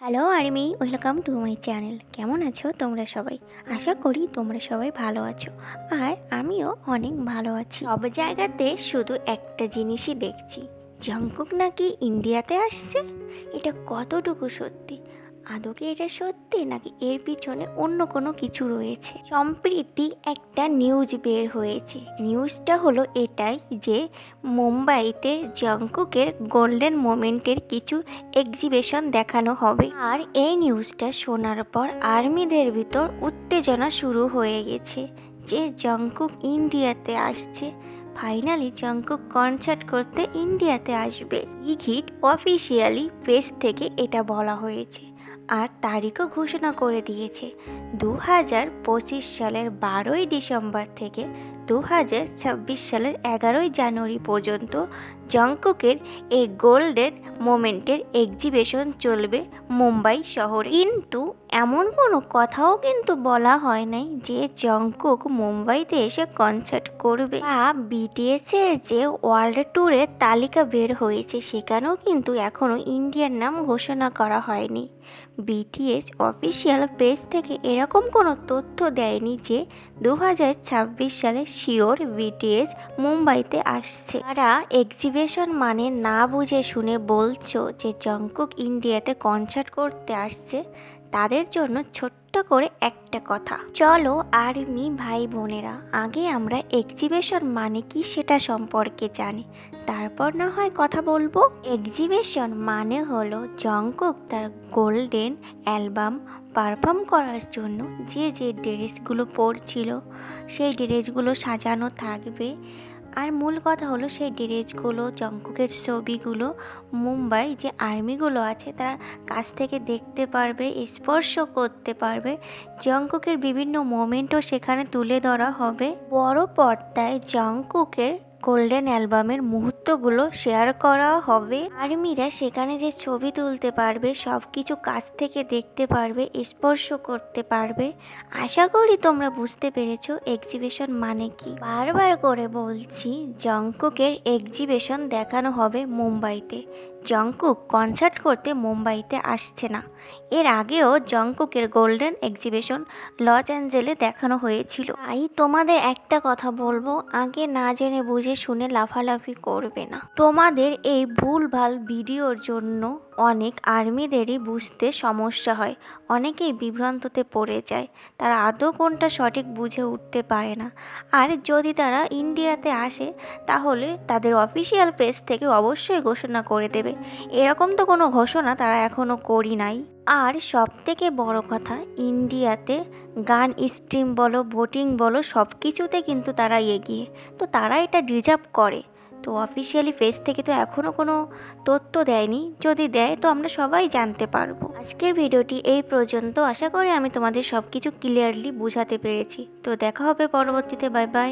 Hello army, welcome to my channel. কেমন আছো তোমরা সবাই? আশা করি তোমরা সবাই ভালো আছো, আর আমিও অনেক ভালো আছি। সব জায়গাতে শুধু একটা জিনিসই দেখছি, জঙ্কুক নাকি ইন্ডিয়াতে আসছে। এটা কতটুকু সত্যি? আদৌ কি এটা সত্যি, নাকি এর পিছনে অন্য কোনো কিছু রয়েছে? সম্প্রতি একটা নিউজ বের হয়েছে। নিউজটা হলো এটাই যে মুম্বাইতে জঙ্কুকের গোল্ডেন মোমেন্টের কিছু এক্সিবিশন দেখানো হবে। আর এই নিউজটা শোনার পর আর্মিদের ভিতর উত্তেজনা শুরু হয়ে গেছে যে জঙ্কুক ইন্ডিয়াতে আসছে। ফাইনালি জঙ্কুক কনসার্ট করতে ইন্ডিয়াতে আসবে। বিগ হিট অফিসিয়ালি পেজ থেকে এটা বলা হয়েছে, আর তারিখও ঘোষণা করে দিয়েছে 2025 সালের 12ই ডিসেম্বর থেকে 2026 সালের 11ই জানুয়ারি পর্যন্ত জঙ্কুকের এই গোল্ডেন মোমেন্টের এক্সিবিশন চলবে মুম্বাই শহরে। কিন্তু এমন কোনো কথাও কিন্তু বলা হয় নাই যে জঙ্কুক মুম্বাইতে এসে কনসার্ট করবে, বা বিটিএসের যে ওয়ার্ল্ড ট্যুরের তালিকা বের হয়েছে সেখানেও কিন্তু এখনও ইন্ডিয়ার নাম ঘোষণা করা হয়নি। বিটিএস অফিসিয়াল পেজ থেকে এরকম কোনো তথ্য দেয়নি যে 2026 সালে শিওর বিটিএস মুম্বাইতে আসছে। তারা এক্সিবিশন মানে না বুঝে শুনে বলছো যে জঙ্কুক ইন্ডিয়াতে কনসার্ট করতে আসছে, তাদের জন্য ছোট্ট করে একটা কথা। চলো আর্মি ভাই বোনেরা, আগে আমরা এক্সিবিশন মানে কি সেটা সম্পর্কে জানি, তারপর না হয় কথা বলবো। এক্সিবিশন মানে হলো জঙ্কুক তার গোল্ডেন অ্যালবাম পারফর্ম করার জন্য যে যে ড্রেসগুলো পরছিল সেই ড্রেসগুলো সাজানো থাকবে। আর মূল কথা হলো সেই ড্রেসগুলো, জঙ্কুকের ছবিগুলো মুম্বাই যে আর্মিগুলো আছে তারা কাছ থেকে দেখতে পারবে, স্পর্শ করতে পারবে। জঙ্কুকের বিভিন্ন মোমেন্টও সেখানে তুলে ধরা হবে। বড় পর্দায় জঙ্কুকের গোল্ডেন অ্যালবামের মুহূর্তগুলো শেয়ার করা হবে। আর্মিরা সেখানে যে ছবি তুলতে পারবে, সব কিছু কাছ থেকে দেখতে পারবে, স্পর্শ করতে পারবে। আশা করি তোমরা বুঝতে পেরেছো এক্সিবিশন মানে কি। বারবার করে বলছি, জঙ্কুকের এক্সিবিশন দেখানো হবে মুম্বাইতে। জঙ্কুক কনসার্ট করতে মুম্বাইতে আসছে না। এর আগেও জঙ্কুকের গোল্ডেন এক্সিবিশন লস অ্যাঞ্জেলে দেখানো হয়েছিল। তাই তোমাদের একটা কথা বলবো, আগে না জেনে বুঝে শুনে লাফালাফি করবে না। তোমাদের এই ভুলভাল ভিডিওর জন্য অনেক আর্মিদেরই বুঝতে সমস্যা হয়, অনেকেই বিভ্রান্ততে পড়ে যায়, তারা আদৌ কোনটা সঠিক বুঝে উঠতে পারে না। আর যদি তারা ইন্ডিয়াতে আসে তাহলে তাদের অফিসিয়াল পেজ থেকে অবশ্যই ঘোষণা করে দেবে। এরকম তো কোনো ঘোষণা তারা এখনও করি নাই। আর সব থেকে বড় কথা, ইন্ডিয়াতে গান স্ট্রিম বলো, ভোটিং বলো, সব কিছুতে কিন্তু তারা এগিয়ে, তো তারা এটা ডিজার্ভ করে। তো অফিসিয়ালি পেজ থেকে তো এখনও কোনো তথ্য দেয়নি, যদি দেয় তো আমরা সবাই জানতে পারবো। আজকের ভিডিওটি এই পর্যন্ত। আশা করি আমি তোমাদের সব কিছু ক্লিয়ারলি বোঝাতে পেরেছি। তো দেখা হবে পরবর্তীতে। Bye bye.